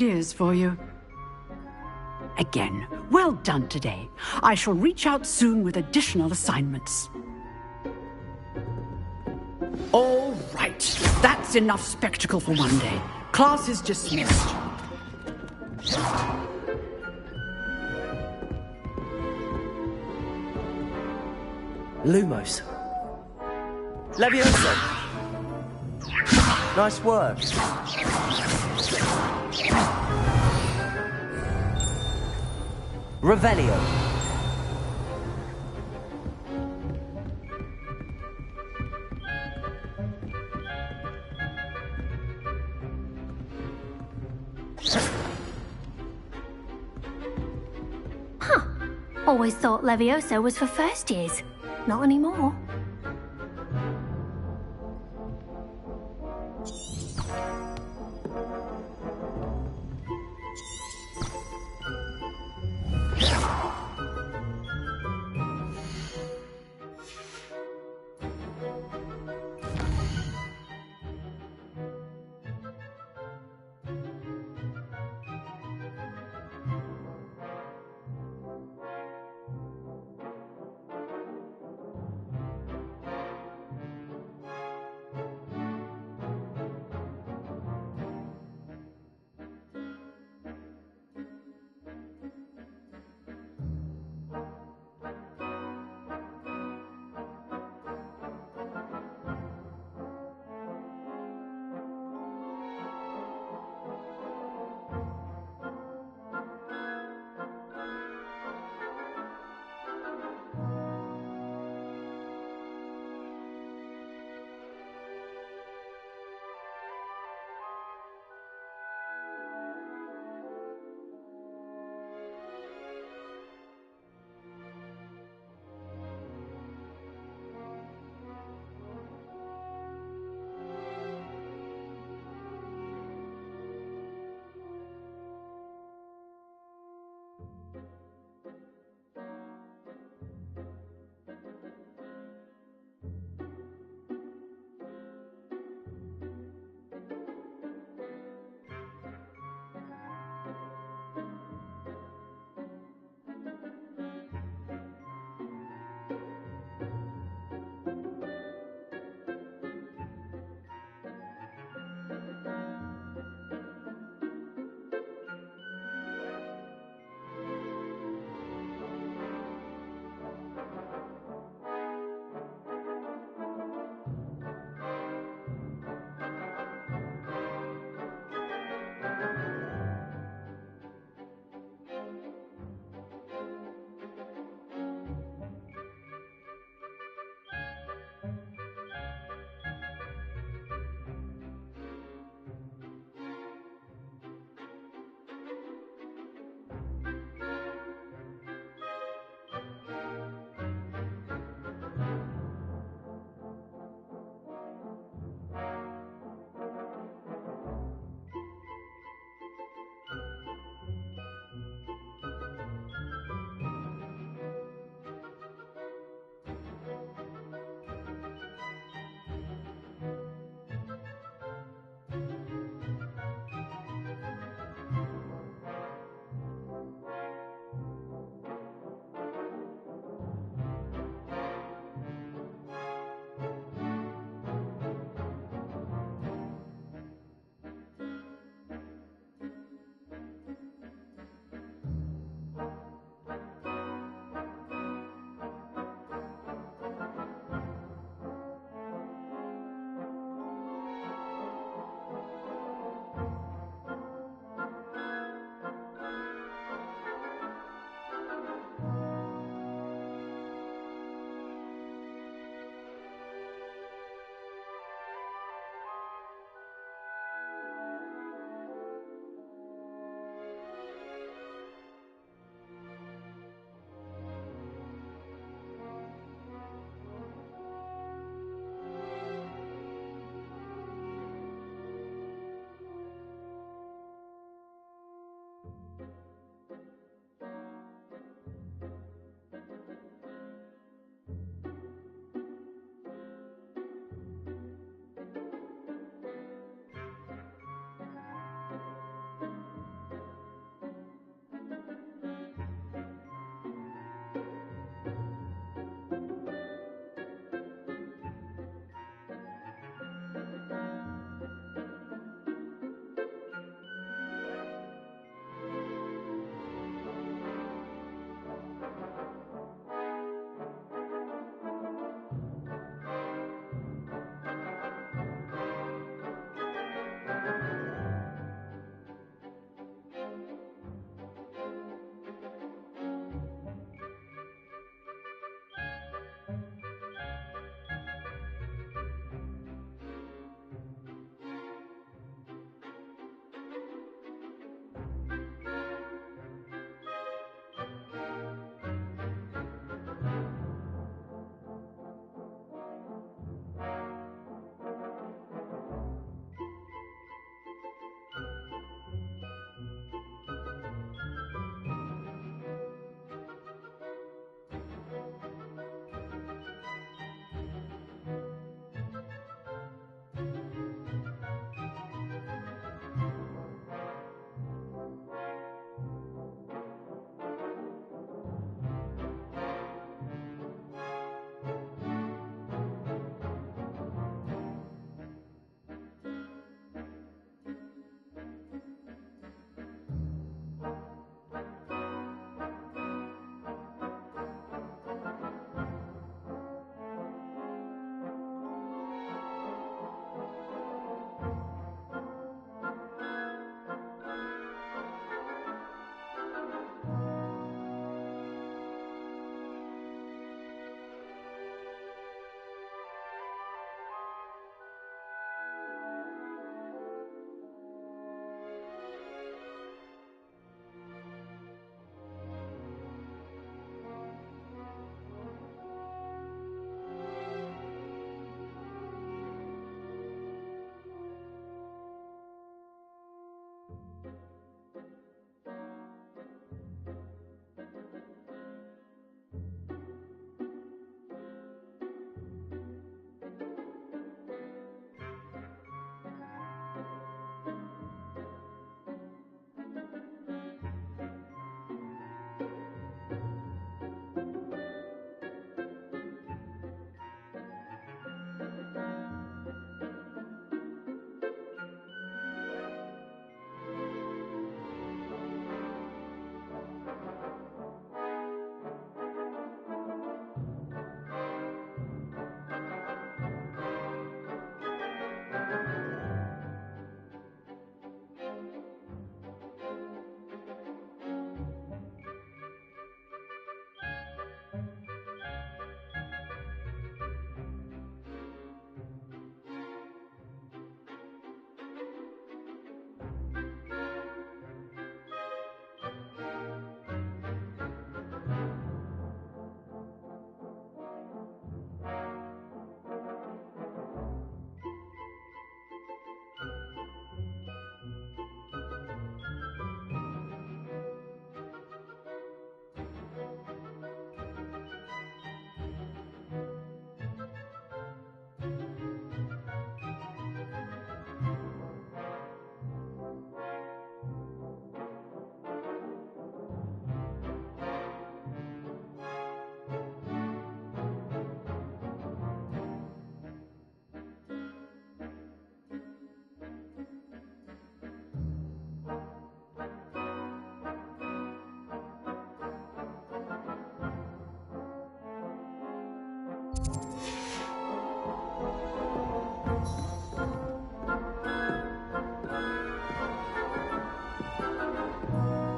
ideas for you. Again, well done today. I shall reach out soon with additional assignments. All right, that's enough spectacle for one day. Class is dismissed. Lumos. Levioso. Nice work. Revelio. Huh. Always thought Levioso was for first years. Not anymore.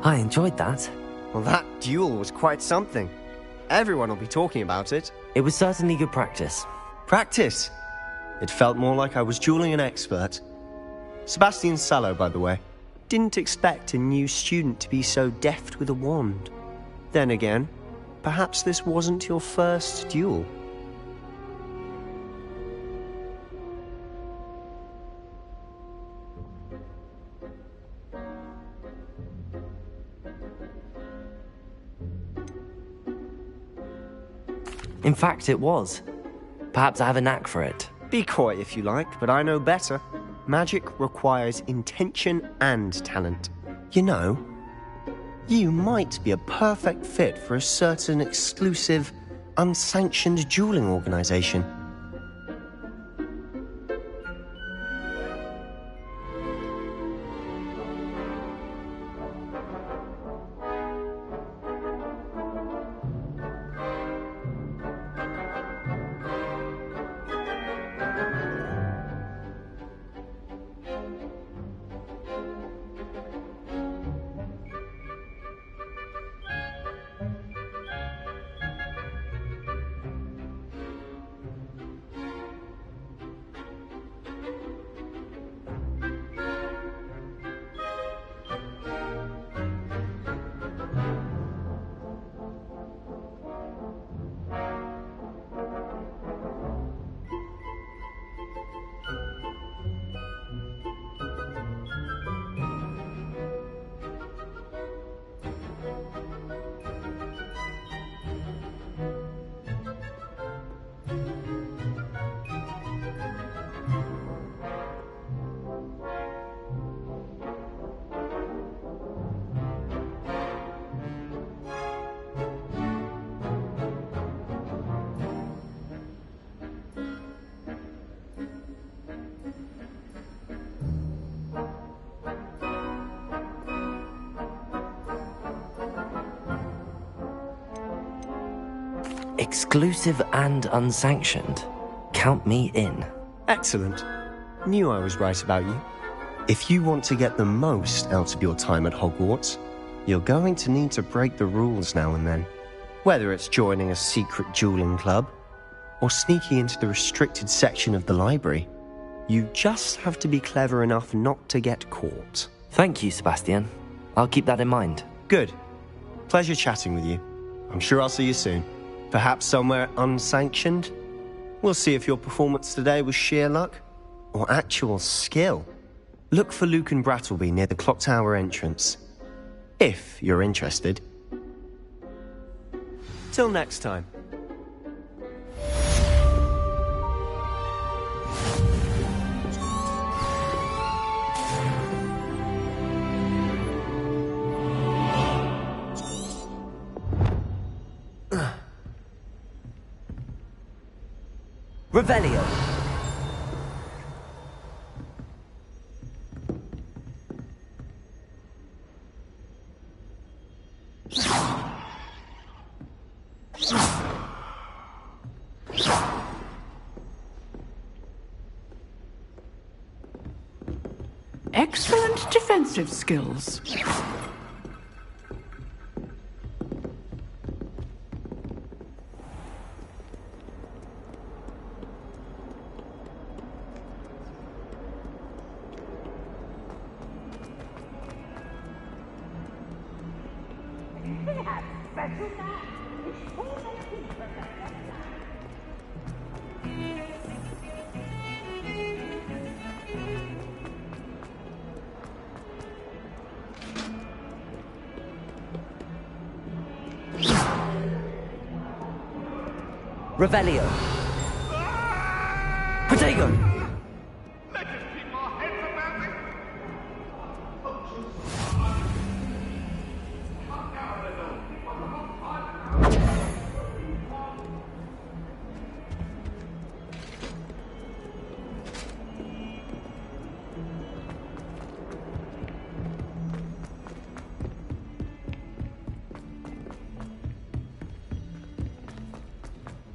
I enjoyed that. Well, that duel was quite something. Everyone will be talking about it. It was certainly good practice. Practice? It felt more like I was dueling an expert. Sebastian Sallow, by the way. Didn't expect a new student to be so deft with a wand. Then again, perhaps this wasn't your first duel. In fact, it was. Perhaps I have a knack for it. Be coy if you like, but I know better. Magic requires intention and talent. You know, you might be a perfect fit for a certain exclusive, unsanctioned dueling organization. Exclusive and unsanctioned. Count me in. Excellent. Knew I was right about you. If you want to get the most out of your time at Hogwarts, you're going to need to break the rules now and then. Whether it's joining a secret dueling club, or sneaking into the restricted section of the library, you just have to be clever enough not to get caught. Thank you, Sebastian. I'll keep that in mind. Good. Pleasure chatting with you. I'm sure I'll see you soon. Perhaps somewhere unsanctioned? We'll see if your performance today was sheer luck or actual skill. Look for Luke and Brattleby near the clock tower entrance, if you're interested. Till next time. Revelio. Excellent defensive skills. Revelio. Protego. Let us keep our heads about it.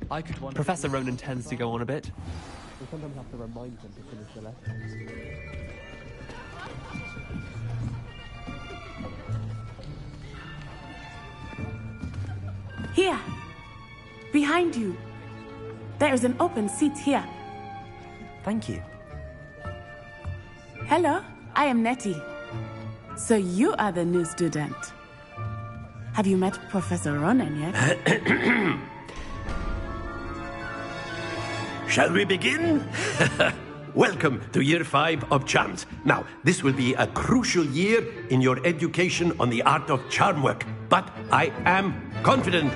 I could wonder. Professor Ronan tends to go on a bit. We sometimes have to remind them to finish the lesson. Here. Behind you. There is an open seat here. Thank you. Hello, I am Nettie. So you are the new student. Have you met Professor Ronan yet? Shall we begin? Welcome to Year 5 of Charms. Now, this will be a crucial year in your education on the art of charm work. But I am confident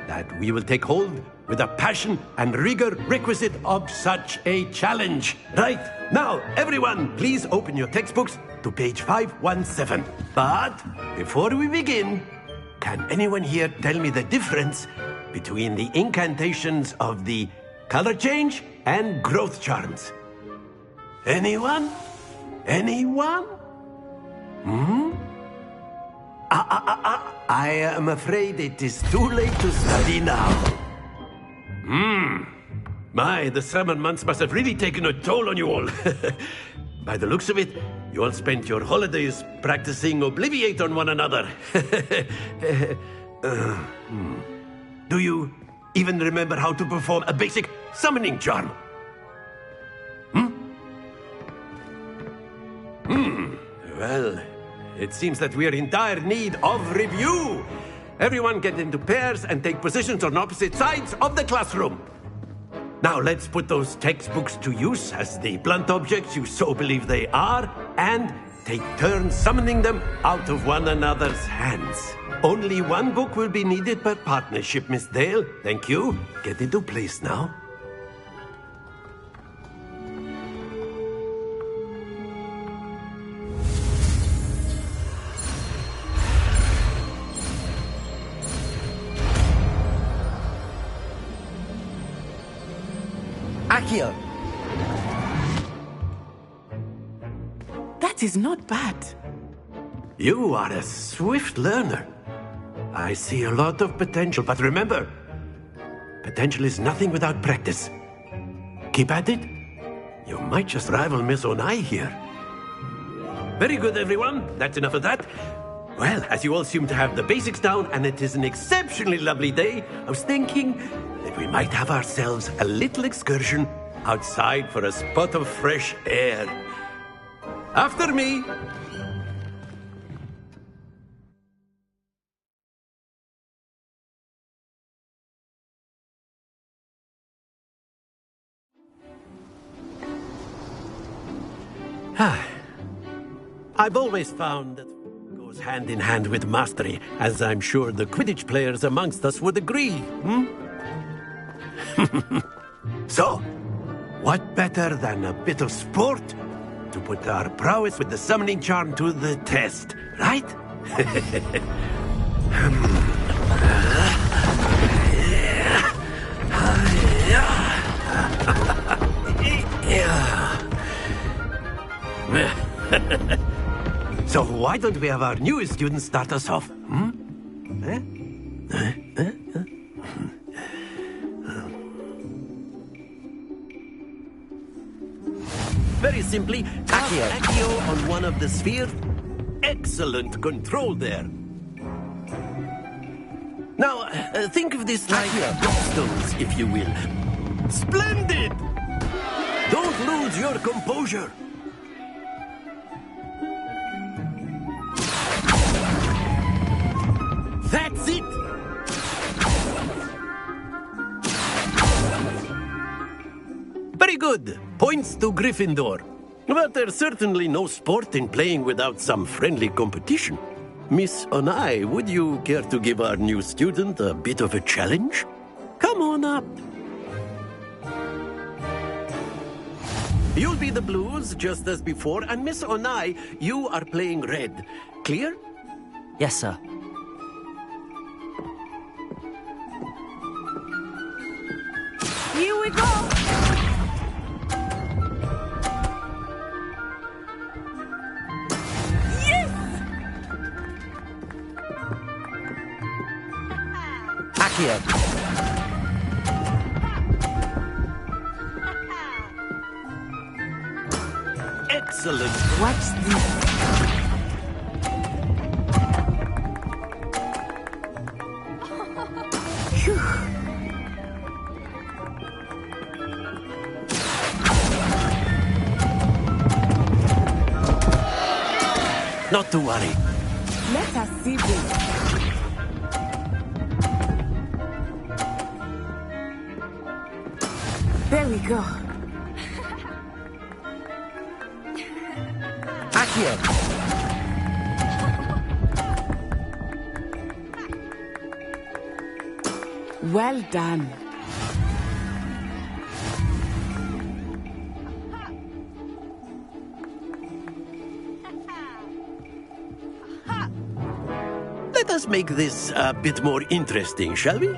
that we will take hold with the passion and rigor requisite of such a challenge. Right, now, everyone, please open your textbooks to page 517. But before we begin, can anyone here tell me the difference between the incantations of the color change and growth charms? Anyone? Anyone? I am afraid it is too late to study now. My, the summer months must have really taken a toll on you all. By the looks of it, you all spent your holidays practicing Obliviate on one another. Do you even remember how to perform a basic summoning charm? Well, it seems that we are in dire need of review. Everyone get into pairs and take positions on opposite sides of the classroom. Now let's put those textbooks to use as the blunt objects you so believe they are, and take turns summoning them out of one another's hands. Only one book will be needed per partnership, Miss Dale. Thank you. Get into place now. Accio! That is not bad. You are a swift learner. I see a lot of potential, but remember, potential is nothing without practice. Keep at it. You might just rival Miss Onai here. Very good, everyone. That's enough of that. Well, as you all seem to have the basics down, and it is an exceptionally lovely day, I was thinking that we might have ourselves a little excursion outside for a spot of fresh air. After me. I've always found that goes hand in hand with mastery, as I'm sure the Quidditch players amongst us would agree. So, what better than a bit of sport to put our prowess with the summoning charm to the test, right? So why don't we have our newest student start us off? Very simply, Accio on one of the spheres. Excellent control there. Now, think of this like gobstones, if you will. Splendid! Don't lose your composure. That's it! Very good. Points to Gryffindor. But there's certainly no sport in playing without some friendly competition. Miss Onai, would you care to give our new student a bit of a challenge? Come on up. You'll be the blues, just as before, and Miss Onai, you are playing red. Clear? Yes, sir. Here we go! Yes! Accio! Excellent. Watch this. Not to worry. Let us see this. There we go. Accio! Well done. Let us make this a bit more interesting, shall we?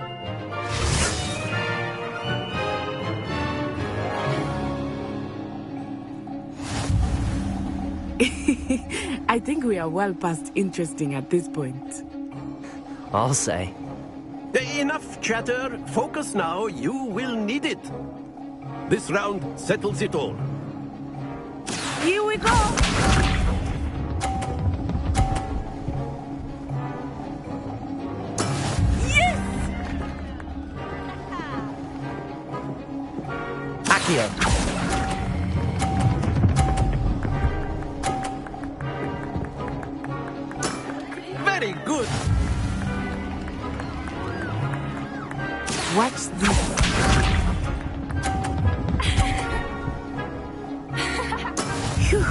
I think we are well past interesting at this point. I'll say. Enough chatter. Focus now. You will need it. This round settles it all. Here we go! Yes! Accio! Very good. Watch this. Phew.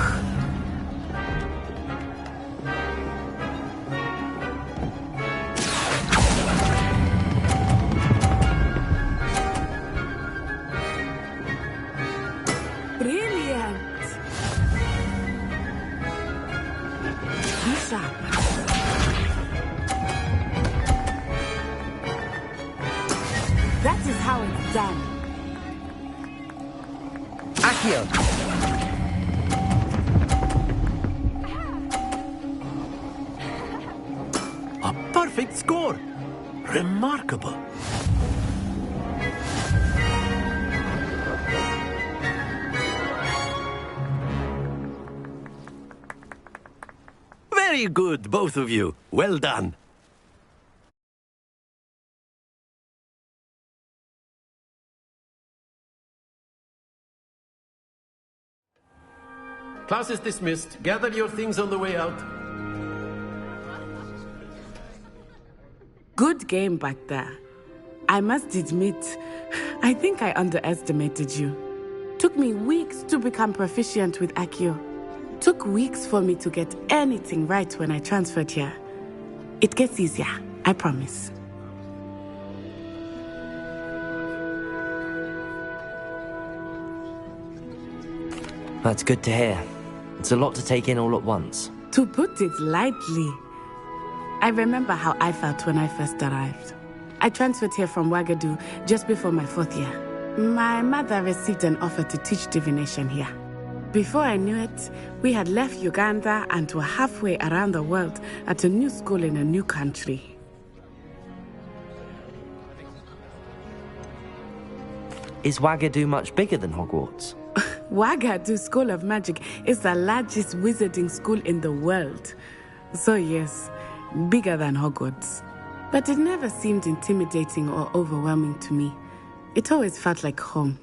Brilliant. Be sharp. That is how it's done. Accio! A perfect score. Remarkable. Very good, both of you. Well done. Class is dismissed. Gather your things on the way out. Good game back there. I must admit, I think I underestimated you. Took me weeks to become proficient with Accio. Took weeks for me to get anything right when I transferred here. It gets easier, I promise. That's good to hear. It's a lot to take in all at once. To put it lightly, I remember how I felt when I first arrived. I transferred here from Ouagadougou just before my 4th year. My mother received an offer to teach divination here. Before I knew it, we had left Uganda and were halfway around the world at a new school in a new country. Is Ouagadougou much bigger than Hogwarts? Ouagadougou School of Magic is the largest wizarding school in the world. So yes, bigger than Hogwarts. But it never seemed intimidating or overwhelming to me. It always felt like home.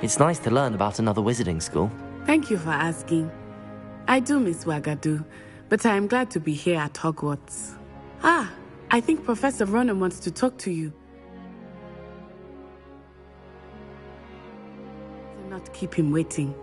It's nice to learn about another wizarding school. Thank you for asking. I do miss Wagadu, but I am glad to be here at Hogwarts. Ah, I think Professor Ronan wants to talk to you. Do not keep him waiting.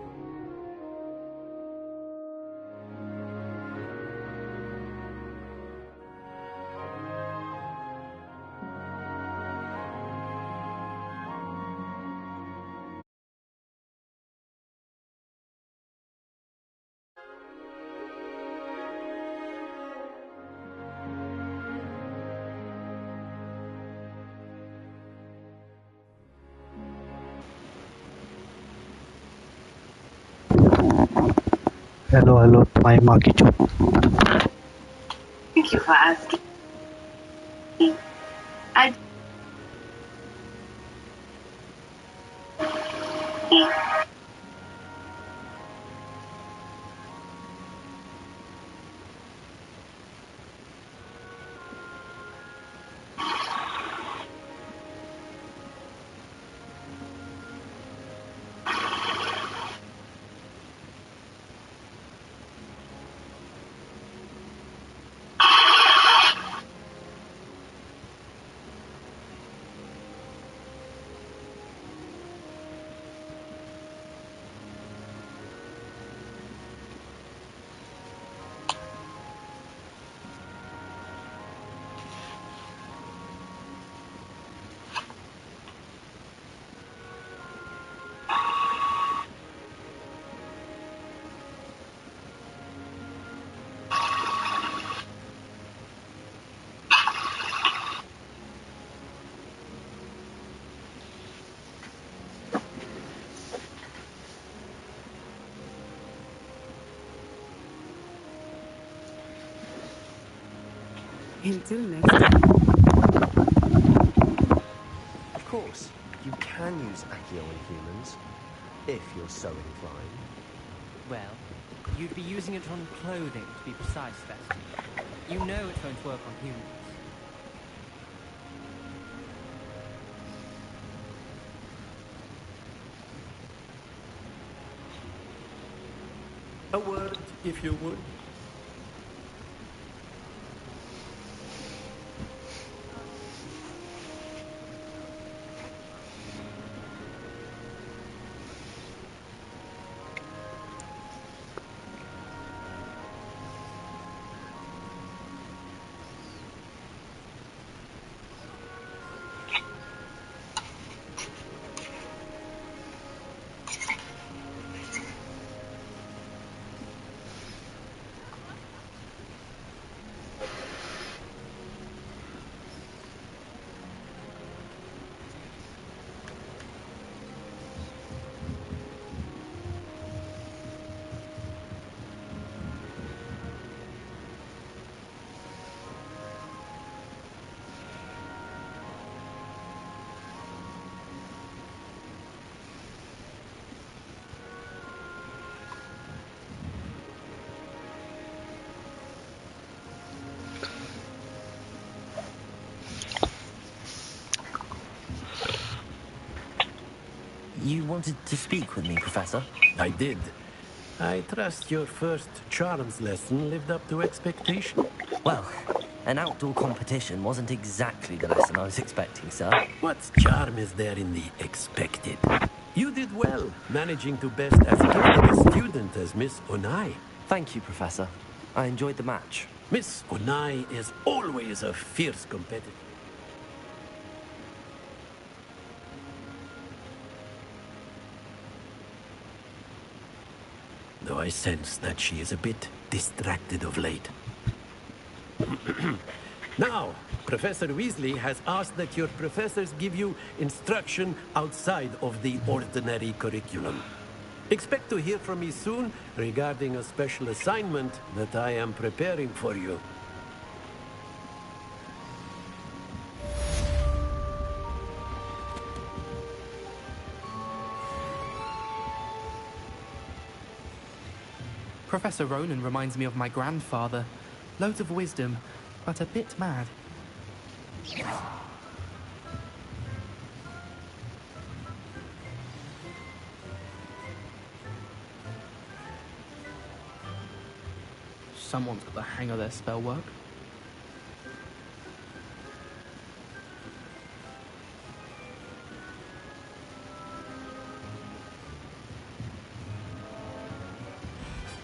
Hello, तुम्हारी माँ की चोट. Thank you for asking. I Until next time. Of course, you can use Accio on humans, if you're so inclined. Well, you'd be using it on clothing, to be precise, Vesta. You know it won't work on humans. A word, if you would. You wanted to speak with me, Professor? I did. I trust your first charms lesson lived up to expectation. Well, an outdoor competition wasn't exactly the lesson I was expecting, sir. What charm is there in the expected? You did well, managing to best as gifted a student as Miss Onai. Thank you, Professor. I enjoyed the match. Miss Onai is always a fierce competitor. Though I sense that she is a bit distracted of late. Now, Professor Weasley has asked that your professors give you instruction outside of the ordinary curriculum. Expect to hear from me soon regarding a special assignment that I am preparing for you. Professor Ronan reminds me of my grandfather. Loads of wisdom, but a bit mad. Someone's got the hang of their spell work.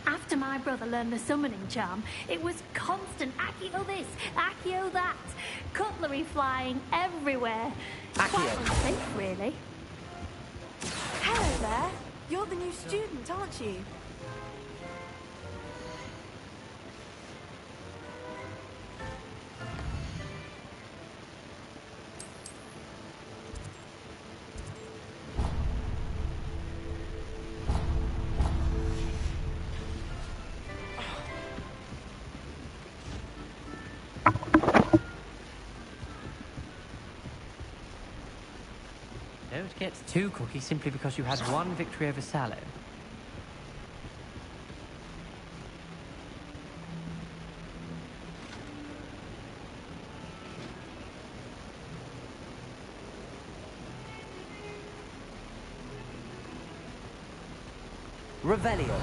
After my brother learned the summoning charm, it was constant Accio this, Accio that. Cutlery flying everywhere. Quite unsafe, really. Hello there. You're the new student, aren't you? Don't get too cocky simply because you had one victory over Sallow. Revelio.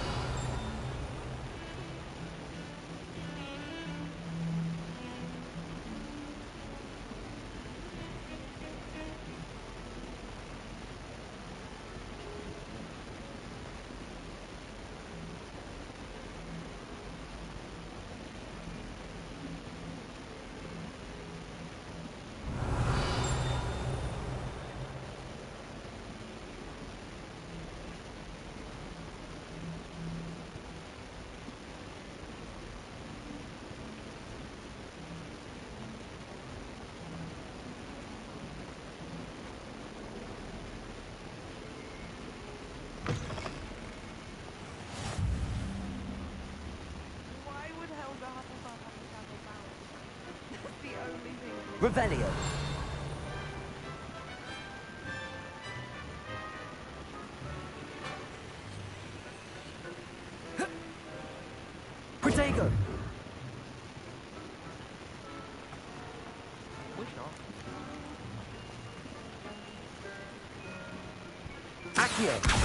Revelio. Protego. Wish not. Accio.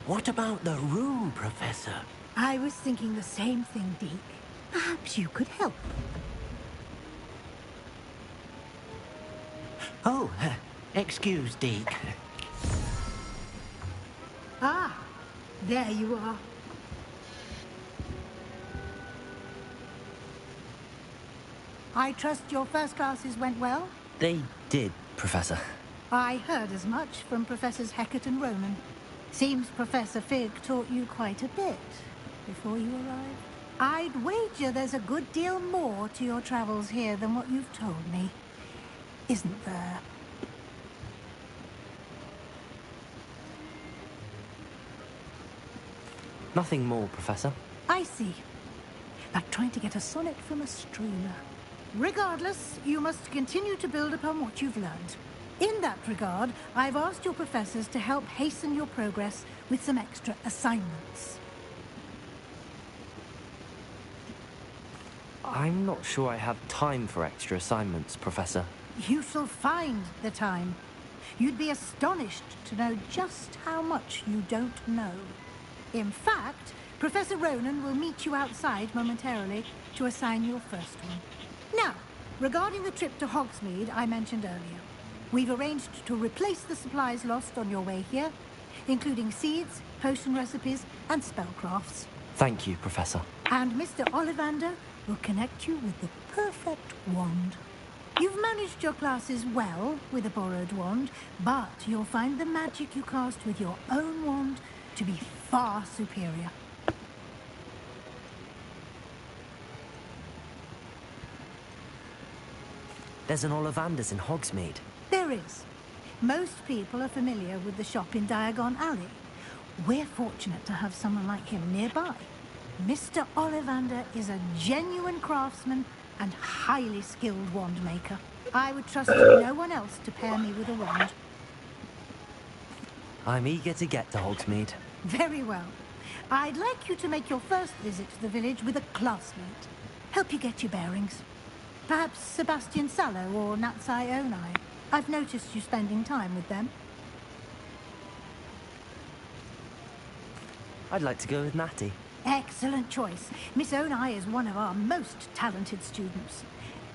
What about the room, Professor? I was thinking the same thing, Deke. Perhaps you could help. Oh, excuse, Deke. Ah, there you are. I trust your first classes went well? They did, Professor. I heard as much from Professors Hecat and Ronan. Seems Professor Fig taught you quite a bit before you arrived. I'd wager there's a good deal more to your travels here than what you've told me. Isn't there? Nothing more, Professor. I see. Like trying to get a sonnet from a streamer. Regardless, you must continue to build upon what you've learned. In that regard, I've asked your professors to help hasten your progress with some extra assignments. I'm not sure I have time for extra assignments, Professor. You shall find the time. You'd be astonished to know just how much you don't know. In fact, Professor Ronan will meet you outside momentarily to assign your first one. Now, regarding the trip to Hogsmeade I mentioned earlier, we've arranged to replace the supplies lost on your way here, including seeds, potion recipes, and spellcrafts. Thank you, Professor. And Mr. Ollivander will connect you with the perfect wand. You've managed your classes well with a borrowed wand, but you'll find the magic you cast with your own wand to be far superior. There's an Ollivanders in Hogsmeade. There There is. Most people are familiar with the shop in Diagon Alley. We're fortunate to have someone like him nearby. Mr. Ollivander is a genuine craftsman and highly skilled wand maker. I would trust no one else to pair me with a wand. I'm eager to get to Hogsmeade. Very well. I'd like you to make your first visit to the village with a classmate. Help you get your bearings. Perhaps Sebastian Sallow or Natsai Onai. I've noticed you spending time with them. I'd like to go with Natty. Excellent choice. Miss Onai is one of our most talented students.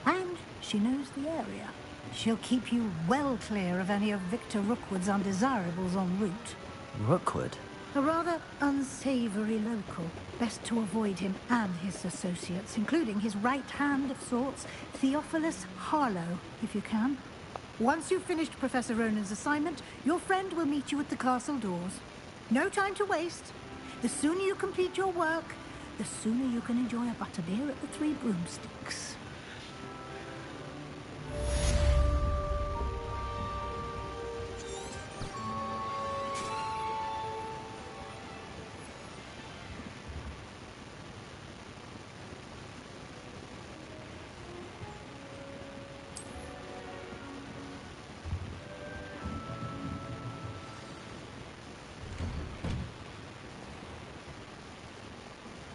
And she knows the area. She'll keep you well clear of any of Victor Rookwood's undesirables en route. Rookwood? A rather unsavory local. Best to avoid him and his associates, including his right hand of sorts, Theophilus Harlow, if you can. Once you've finished Professor Ronan's assignment, your friend will meet you at the castle doors. No time to waste. The sooner you complete your work, the sooner you can enjoy a butterbeer at the Three Broomsticks.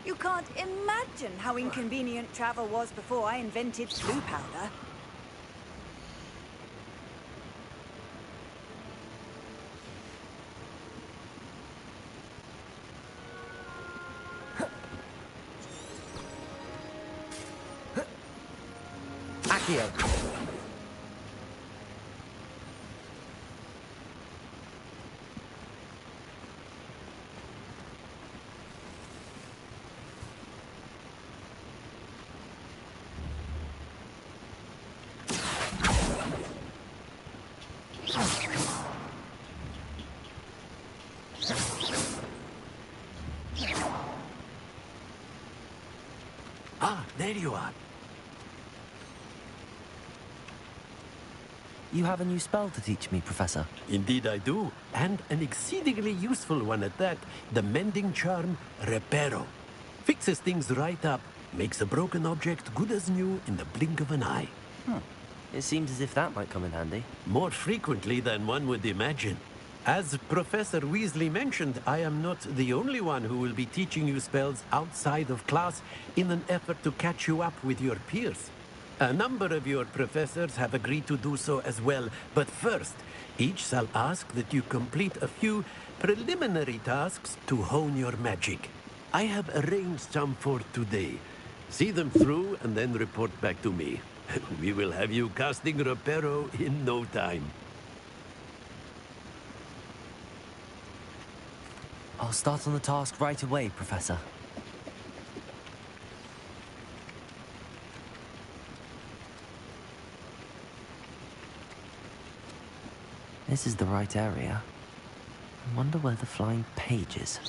You can't imagine how inconvenient travel was before I invented blue powder. Accio. Ah, there you are. You have a new spell to teach me, Professor. Indeed I do, and an exceedingly useful one at that. The mending charm, Reparo. Fixes things right up, makes a broken object good as new in the blink of an eye. It seems as if that might come in handy. More frequently than one would imagine. As Professor Weasley mentioned, I am not the only one who will be teaching you spells outside of class in an effort to catch you up with your peers. A number of your professors have agreed to do so as well, but first, each shall ask that you complete a few preliminary tasks to hone your magic. I have arranged some for today. See them through and then report back to me. We will have you casting Reparo in no time. I'll start on the task right away, Professor. This is the right area. I wonder where the flying page is.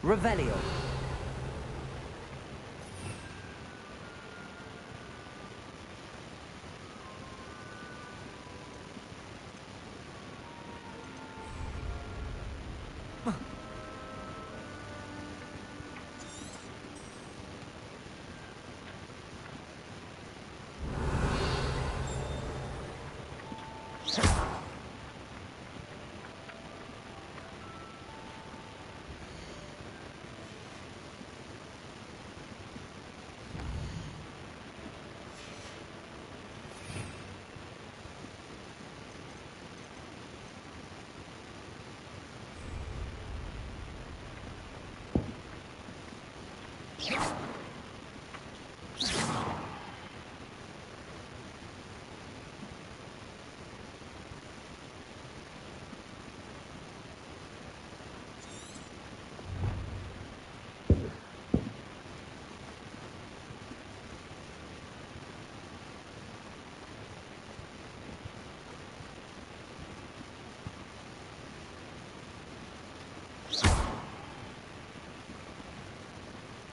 Revelio.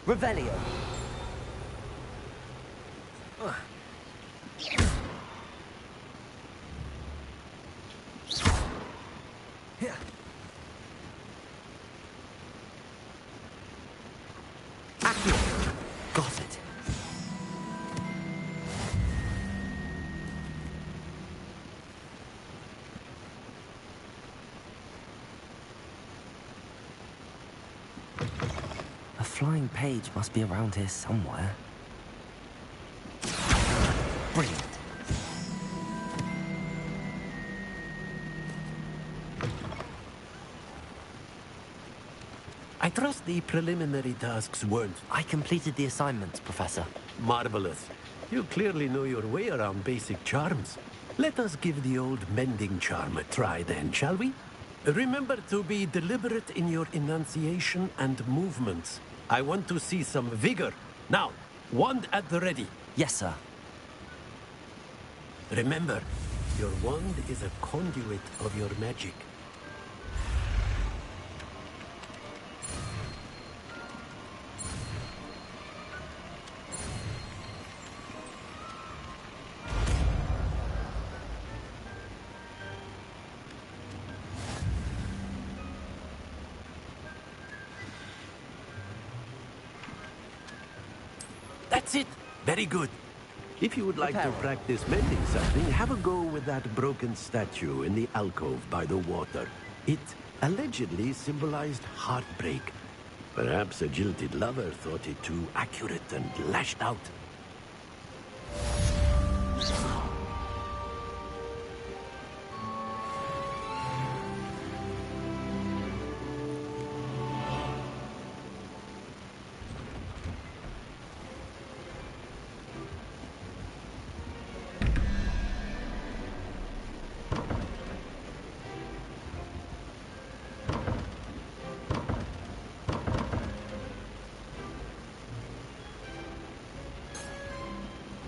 Revelio. Got it. A flying page must be around here somewhere. Brilliant. I trust the preliminary tasks weren't... I completed the assignments, Professor. Marvelous. You clearly know your way around basic charms. Let us give the old mending charm a try then, shall we? Remember to be deliberate in your enunciation and movements. I want to see some vigor. Now, wand at the ready. Yes, sir. Remember, your wand is a conduit of your magic. That's it. Very good. If you would like to practice mending something, have a go with that broken statue in the alcove by the water. It allegedly symbolized heartbreak. Perhaps a jilted lover thought it too accurate and lashed out.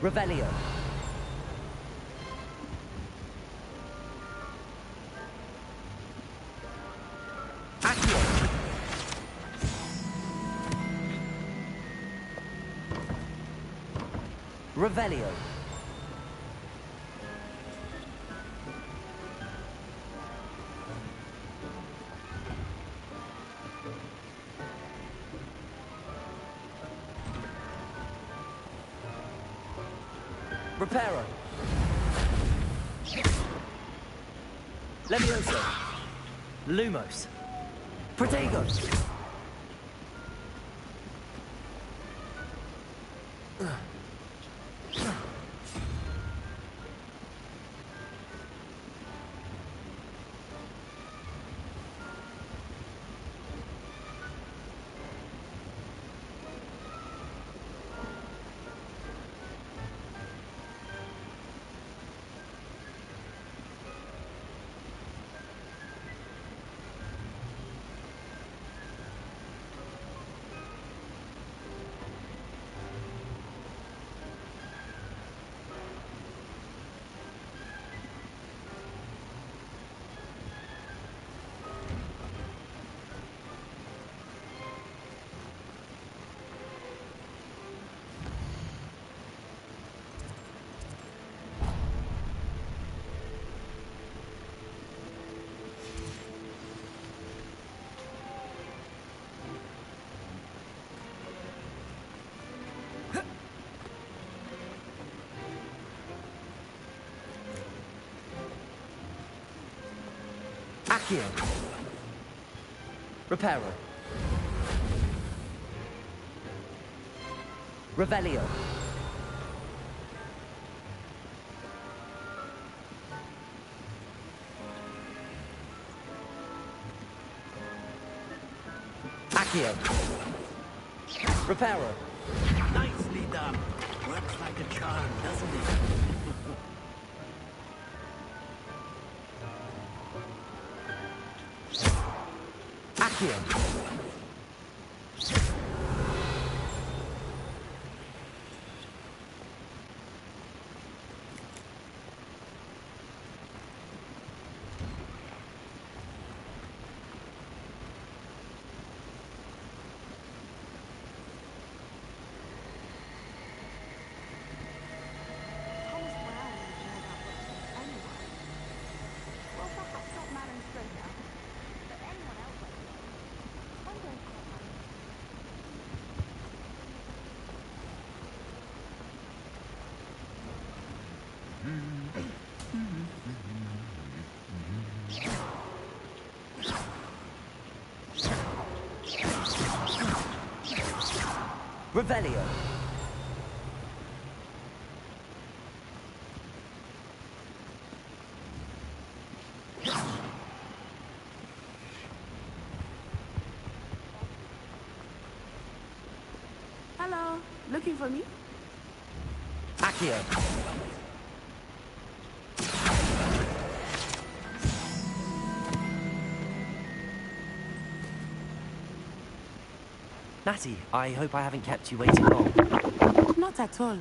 Revelio. Accio. Revelio. Reparo. Levioso. Lumos. Protego. Accio. Reparo. Revelio. Accio. Reparo. Nicely done. Works like a charm, doesn't it? Accio. Revelio. Hello. Looking for me? Accio. Natty, I hope I haven't kept you waiting long. Not at all.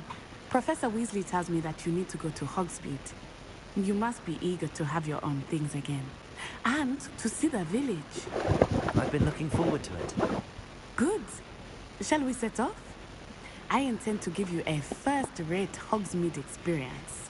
Professor Weasley tells me that you need to go to Hogsmeade. You must be eager to have your own things again. And to see the village. I've been looking forward to it. Good. Shall we set off? I intend to give you a first-rate Hogsmeade experience.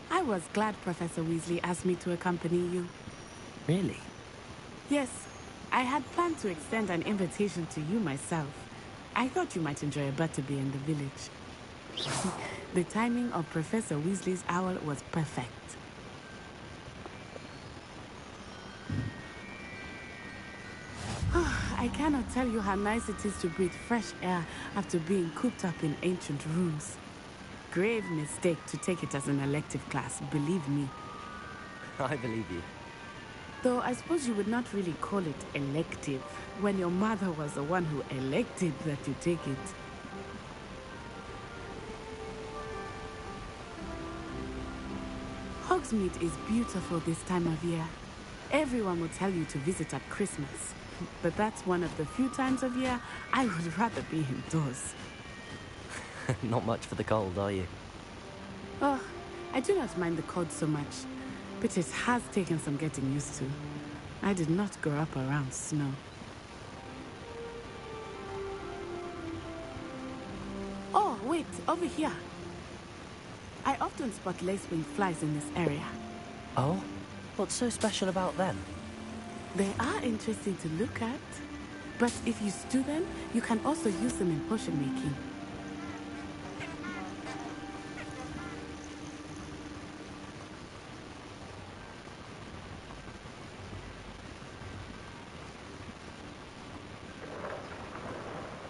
I was glad Professor Weasley asked me to accompany you. Really? Yes, I had planned to extend an invitation to you myself. I thought you might enjoy a butterbeer in the village. The timing of Professor Weasley's owl was perfect. I cannot tell you how nice it is to breathe fresh air after being cooped up in ancient rooms. Grave mistake to take it as an elective class, believe me. I believe you. Though I suppose you would not really call it elective when your mother was the one who elected that you take it. Hogsmeade is beautiful this time of year. Everyone will tell you to visit at Christmas. But that's one of the few times of year I would rather be indoors. Not much for the cold, are you? Oh, I do not mind the cold so much, but it has taken some getting used to. I did not grow up around snow. Oh, wait, over here. I often spot lacewing flies in this area. Oh? What's so special about them? They are interesting to look at, but if you stew them, you can also use them in potion making.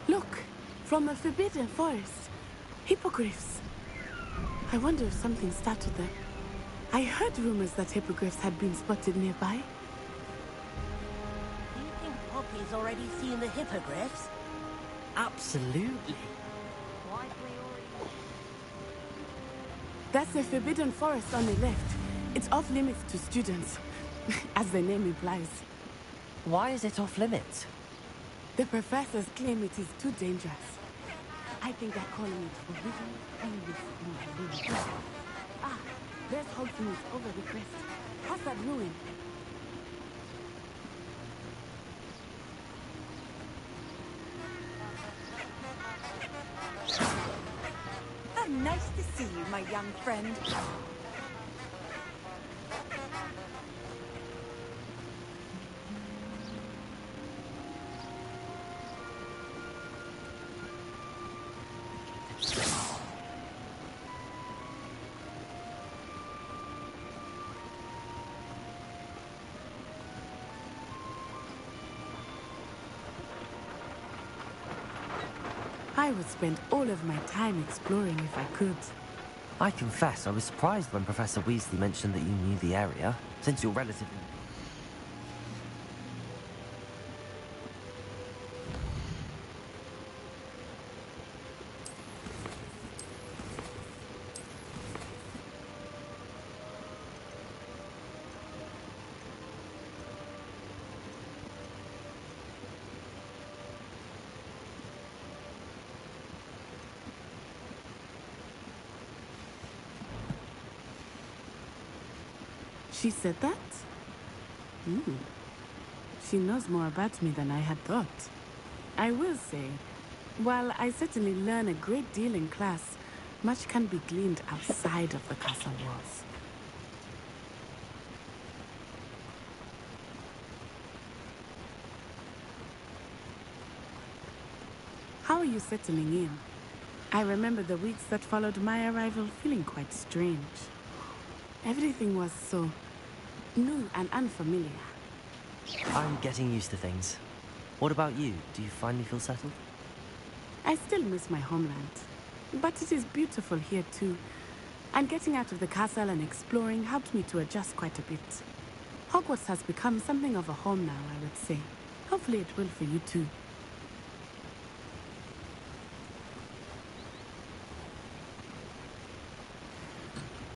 Look, from the Forbidden Forest, hippogriffs. I wonder if something started them. I heard rumors that hippogriffs had been spotted nearby. Do you think Poppy's already seen the hippogriffs? Absolutely. That's the Forbidden Forest on the left. It's off limits to students, as the name implies. Why is it off limits? The professors claim it is too dangerous. I think they're calling it forbidden only in the village. Ah, there's Hogsmeade over the crest. Past that ruin. How nice to see you, my young friend. I would spend all of my time exploring if I could. I confess, I was surprised when Professor Weasley mentioned that you knew the area, since you're relatively... She said that? She knows more about me than I had thought. I will say, while I certainly learn a great deal in class, much can be gleaned outside of the castle walls. How are you settling in? I remember the weeks that followed my arrival feeling quite strange. Everything was so new and unfamiliar. I'm getting used to things. What about you? Do you finally feel settled? I still miss my homeland, but it is beautiful here too. And getting out of the castle and exploring helped me to adjust quite a bit. Hogwarts has become something of a home now, I would say. Hopefully it will for you too.